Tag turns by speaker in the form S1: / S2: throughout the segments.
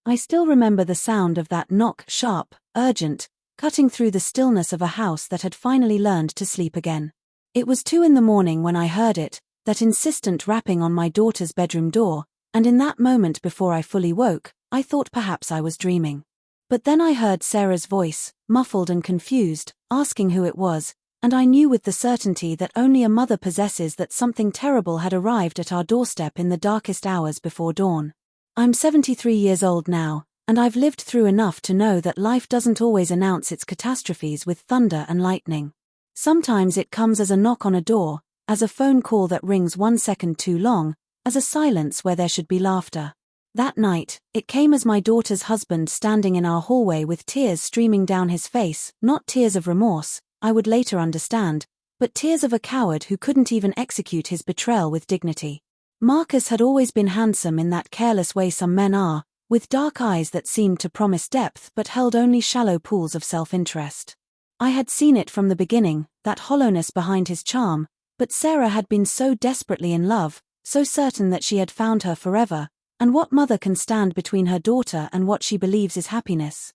S1: I still remember the sound of that knock, sharp, urgent, cutting through the stillness of a house that had finally learned to sleep again. It was 2 a.m. when I heard it, that insistent rapping on my daughter's bedroom door, and in that moment before I fully woke, I thought perhaps I was dreaming. But then I heard Sarah's voice, muffled and confused, asking who it was, and I knew with the certainty that only a mother possesses that something terrible had arrived at our doorstep in the darkest hours before dawn. I'm 73 years old now, and I've lived through enough to know that life doesn't always announce its catastrophes with thunder and lightning. Sometimes it comes as a knock on a door, as a phone call that rings 1 second too long, as a silence where there should be laughter. That night, it came as my daughter's husband standing in our hallway with tears streaming down his face, not tears of remorse, I would later understand, but tears of a coward who couldn't even execute his betrayal with dignity. Marcus had always been handsome in that careless way some men are, with dark eyes that seemed to promise depth but held only shallow pools of self-interest. I had seen it from the beginning, that hollowness behind his charm, but Sarah had been so desperately in love, so certain that she had found her forever, and what mother can stand between her daughter and what she believes is happiness?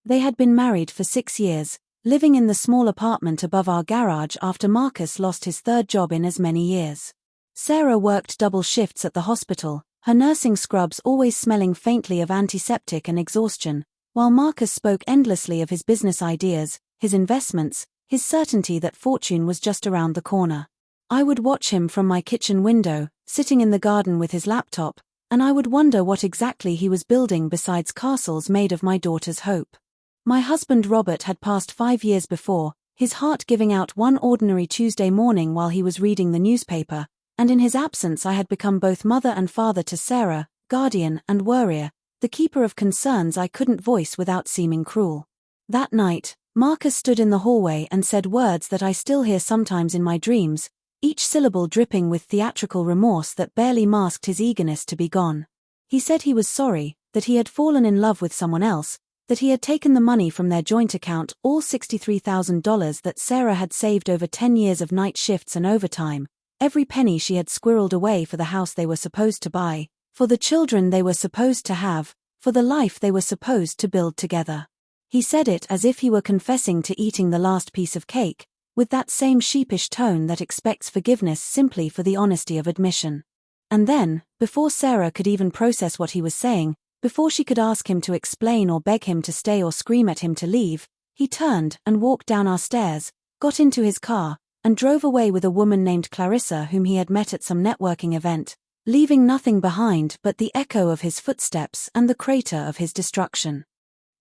S1: They had been married for 6 years, living in the small apartment above our garage after Marcus lost his 3rd job in as many years. Sarah worked double shifts at the hospital, her nursing scrubs always smelling faintly of antiseptic and exhaustion, while Marcus spoke endlessly of his business ideas, his investments, his certainty that fortune was just around the corner. I would watch him from my kitchen window, sitting in the garden with his laptop, and I would wonder what exactly he was building besides castles made of my daughter's hope. My husband Robert had passed 5 years before, his heart giving out one ordinary Tuesday morning while he was reading the newspaper, and in his absence I had become both mother and father to Sarah, guardian and worrier, the keeper of concerns I couldn't voice without seeming cruel. That night, Marcus stood in the hallway and said words that I still hear sometimes in my dreams, each syllable dripping with theatrical remorse that barely masked his eagerness to be gone. He said he was sorry, that he had fallen in love with someone else, that he had taken the money from their joint account, all $63,000 that Sarah had saved over 10 years of night shifts and overtime, every penny she had squirreled away for the house they were supposed to buy, for the children they were supposed to have, for the life they were supposed to build together. He said it as if he were confessing to eating the last piece of cake, with that same sheepish tone that expects forgiveness simply for the honesty of admission. And then, before Sarah could even process what he was saying, before she could ask him to explain or beg him to stay or scream at him to leave, he turned and walked down our stairs, got into his car, and drove away with a woman named Clarissa whom he had met at some networking event, leaving nothing behind but the echo of his footsteps and the crater of his destruction.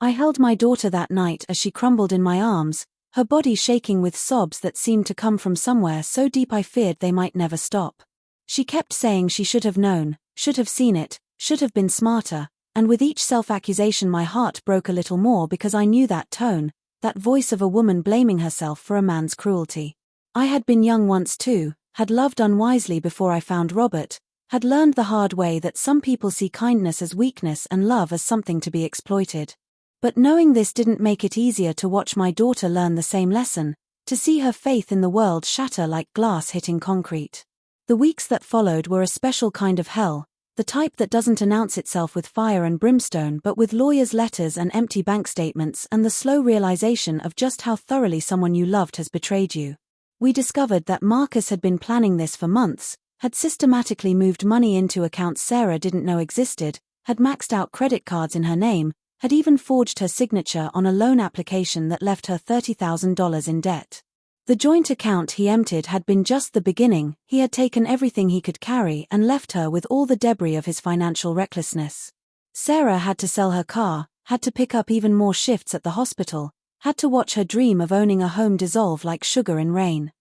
S1: I held my daughter that night as she crumbled in my arms, her body shaking with sobs that seemed to come from somewhere so deep I feared they might never stop. She kept saying she should have known, should have seen it, should have been smarter, and with each self-accusation my heart broke a little more because I knew that tone, that voice of a woman blaming herself for a man's cruelty. I had been young once too, had loved unwisely before I found Robert, had learned the hard way that some people see kindness as weakness and love as something to be exploited. But knowing this didn't make it easier to watch my daughter learn the same lesson, to see her faith in the world shatter like glass hitting concrete. The weeks that followed were a special kind of hell, the type that doesn't announce itself with fire and brimstone but with lawyers' letters and empty bank statements and the slow realization of just how thoroughly someone you loved has betrayed you. We discovered that Marcus had been planning this for months, had systematically moved money into accounts Sarah didn't know existed, had maxed out credit cards in her name, had even forged her signature on a loan application that left her $30,000 in debt. The joint account he emptied had been just the beginning. He had taken everything he could carry and left her with all the debris of his financial recklessness. Sarah had to sell her car, had to pick up even more shifts at the hospital, had to watch her dream of owning a home dissolve like sugar in rain.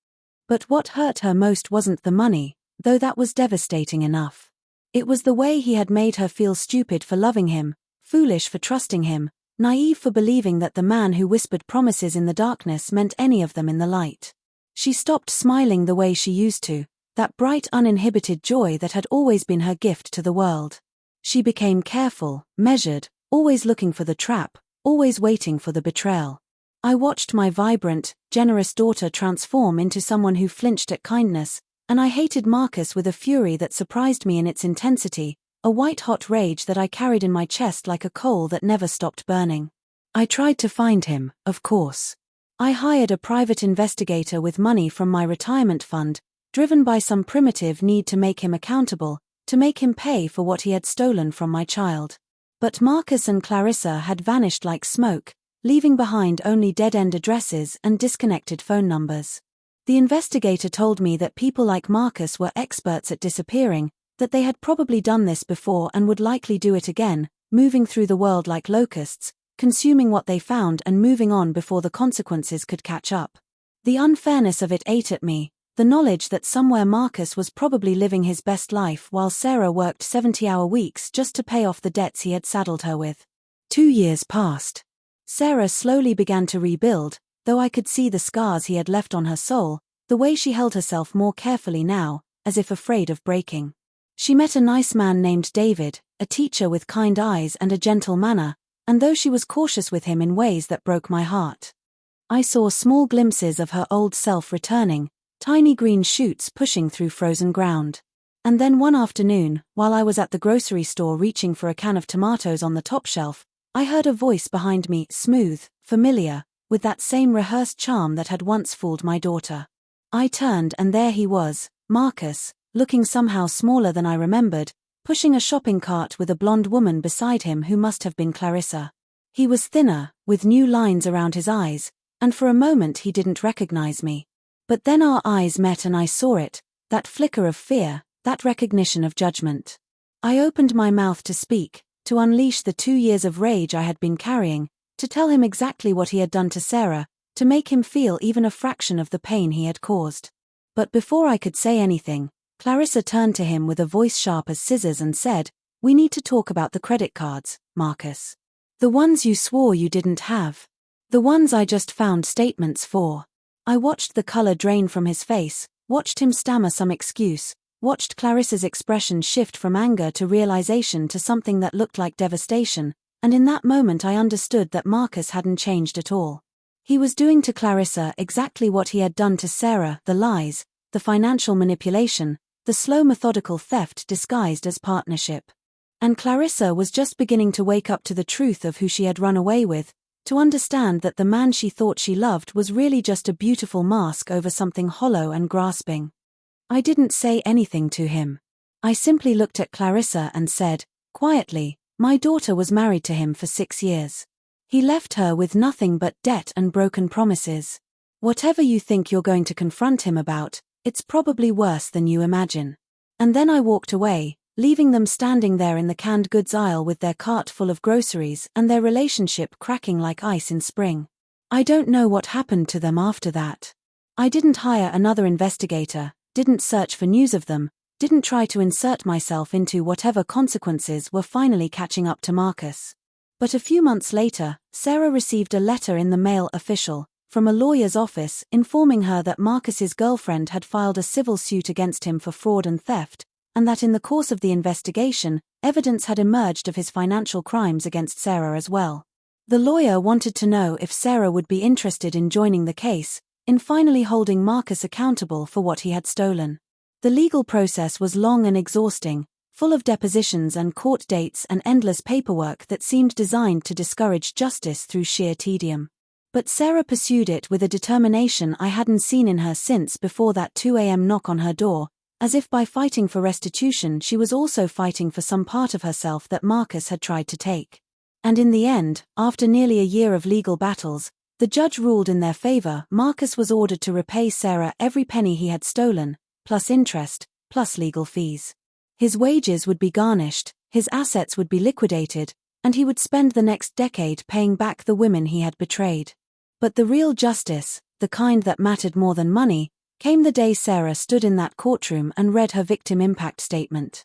S1: But what hurt her most wasn't the money, though that was devastating enough. It was the way he had made her feel stupid for loving him, foolish for trusting him, naive for believing that the man who whispered promises in the darkness meant any of them in the light. She stopped smiling the way she used to, that bright uninhibited joy that had always been her gift to the world. She became careful, measured, always looking for the trap, always waiting for the betrayal. I watched my vibrant, generous daughter transform into someone who flinched at kindness, and I hated Marcus with a fury that surprised me in its intensity, a white-hot rage that I carried in my chest like a coal that never stopped burning. I tried to find him, of course. I hired a private investigator with money from my retirement fund, driven by some primitive need to make him accountable, to make him pay for what he had stolen from my child. But Marcus and Clarissa had vanished like smoke, leaving behind only dead-end addresses and disconnected phone numbers. The investigator told me that people like Marcus were experts at disappearing, that they had probably done this before and would likely do it again, moving through the world like locusts, consuming what they found and moving on before the consequences could catch up. The unfairness of it ate at me, the knowledge that somewhere Marcus was probably living his best life while Sarah worked 70-hour weeks just to pay off the debts he had saddled her with. 2 years passed. Sarah slowly began to rebuild, though I could see the scars he had left on her soul, the way she held herself more carefully now, as if afraid of breaking. She met a nice man named David, a teacher with kind eyes and a gentle manner, and though she was cautious with him in ways that broke my heart. I saw small glimpses of her old self returning, tiny green shoots pushing through frozen ground. And then one afternoon, while I was at the grocery store reaching for a can of tomatoes on the top shelf, I heard a voice behind me, smooth, familiar, with that same rehearsed charm that had once fooled my daughter. I turned and there he was, Marcus, looking somehow smaller than I remembered, pushing a shopping cart with a blonde woman beside him who must have been Clarissa. He was thinner, with new lines around his eyes, and for a moment he didn't recognize me. But then our eyes met and I saw it, that flicker of fear, that recognition of judgment. I opened my mouth to speak, to unleash the 2 years of rage I had been carrying, to tell him exactly what he had done to Sarah, to make him feel even a fraction of the pain he had caused. But before I could say anything, Clarissa turned to him with a voice sharp as scissors and said, "We need to talk about the credit cards, Marcus. The ones you swore you didn't have. The ones I just found statements for." I watched the color drain from his face, watched him stammer some excuse, watched Clarissa's expression shift from anger to realization to something that looked like devastation, and in that moment I understood that Marcus hadn't changed at all. He was doing to Clarissa exactly what he had done to Sarah, the lies, the financial manipulation, the slow methodical theft disguised as partnership. And Clarissa was just beginning to wake up to the truth of who she had run away with, to understand that the man she thought she loved was really just a beautiful mask over something hollow and grasping. I didn't say anything to him. I simply looked at Clarissa and said, quietly, "My daughter was married to him for 6 years. He left her with nothing but debt and broken promises. Whatever you think you're going to confront him about, it's probably worse than you imagine." And then I walked away, leaving them standing there in the canned goods aisle with their cart full of groceries and their relationship cracking like ice in spring. I don't know what happened to them after that. I didn't hire another investigator, didn't search for news of them, didn't try to insert myself into whatever consequences were finally catching up to Marcus. But a few months later, Sarah received a letter in the mail official, from a lawyer's office informing her that Marcus's girlfriend had filed a civil suit against him for fraud and theft, and that in the course of the investigation, evidence had emerged of his financial crimes against Sarah as well. The lawyer wanted to know if Sarah would be interested in joining the case, in finally holding Marcus accountable for what he had stolen. The legal process was long and exhausting, full of depositions and court dates and endless paperwork that seemed designed to discourage justice through sheer tedium. But Sarah pursued it with a determination I hadn't seen in her since before that 2 a.m. knock on her door, as if by fighting for restitution she was also fighting for some part of herself that Marcus had tried to take. And in the end, after nearly a year of legal battles, the judge ruled in their favor. Marcus was ordered to repay Sarah every penny he had stolen, plus interest, plus legal fees. His wages would be garnished, his assets would be liquidated, and he would spend the next decade paying back the women he had betrayed. But the real justice, the kind that mattered more than money, came the day Sarah stood in that courtroom and read her victim impact statement.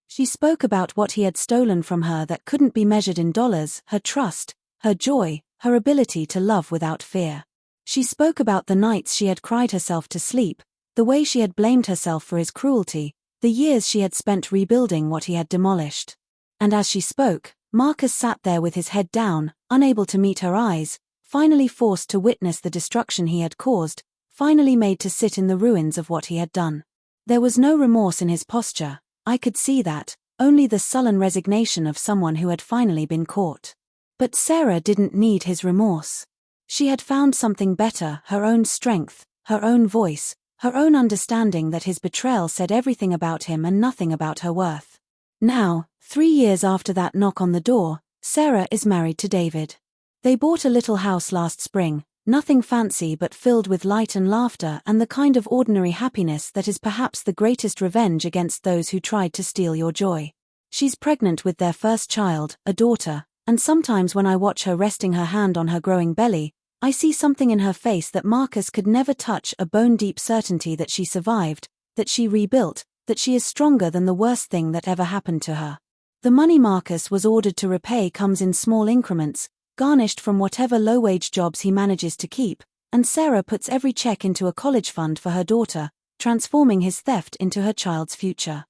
S1: She spoke about what he had stolen from her that couldn't be measured in dollars: her trust, her joy, her ability to love without fear. She spoke about the nights she had cried herself to sleep, the way she had blamed herself for his cruelty, the years she had spent rebuilding what he had demolished. And as she spoke, Marcus sat there with his head down, unable to meet her eyes, finally forced to witness the destruction he had caused, finally made to sit in the ruins of what he had done. There was no remorse in his posture. I could see that, only the sullen resignation of someone who had finally been caught. But Sarah didn't need his remorse. She had found something better, her own strength, her own voice, her own understanding that his betrayal said everything about him and nothing about her worth. Now, 3 years after that knock on the door, Sarah is married to David. They bought a little house last spring, nothing fancy but filled with light and laughter and the kind of ordinary happiness that is perhaps the greatest revenge against those who tried to steal your joy. She's pregnant with their first child, a daughter, and sometimes when I watch her resting her hand on her growing belly, I see something in her face that Marcus could never touch, a bone-deep certainty that she survived, that she rebuilt, that she is stronger than the worst thing that ever happened to her. The money Marcus was ordered to repay comes in small increments, garnished from whatever low-wage jobs he manages to keep, and Sarah puts every check into a college fund for her daughter, transforming his theft into her child's future.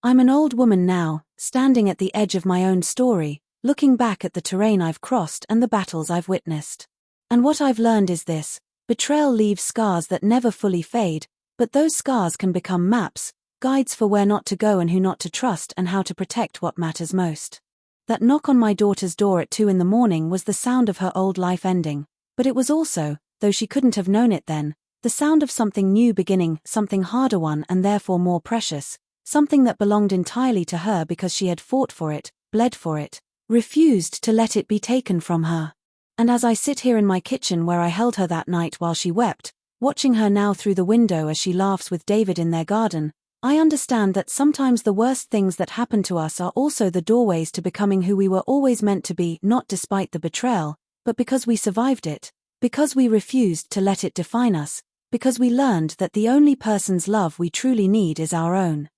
S1: I'm an old woman now, standing at the edge of my own story, looking back at the terrain I've crossed and the battles I've witnessed. And what I've learned is this: betrayal leaves scars that never fully fade, but those scars can become maps, guides for where not to go and who not to trust and how to protect what matters most. That knock on my daughter's door at 2 in the morning was the sound of her old life ending, but it was also, though she couldn't have known it then, the sound of something new beginning, something harder one and therefore more precious, something that belonged entirely to her because she had fought for it, bled for it, refused to let it be taken from her. And as I sit here in my kitchen where I held her that night while she wept, watching her now through the window as she laughs with David in their garden, I understand that sometimes the worst things that happen to us are also the doorways to becoming who we were always meant to be, not despite the betrayal, but because we survived it, because we refused to let it define us, because we learned that the only person's love we truly need is our own.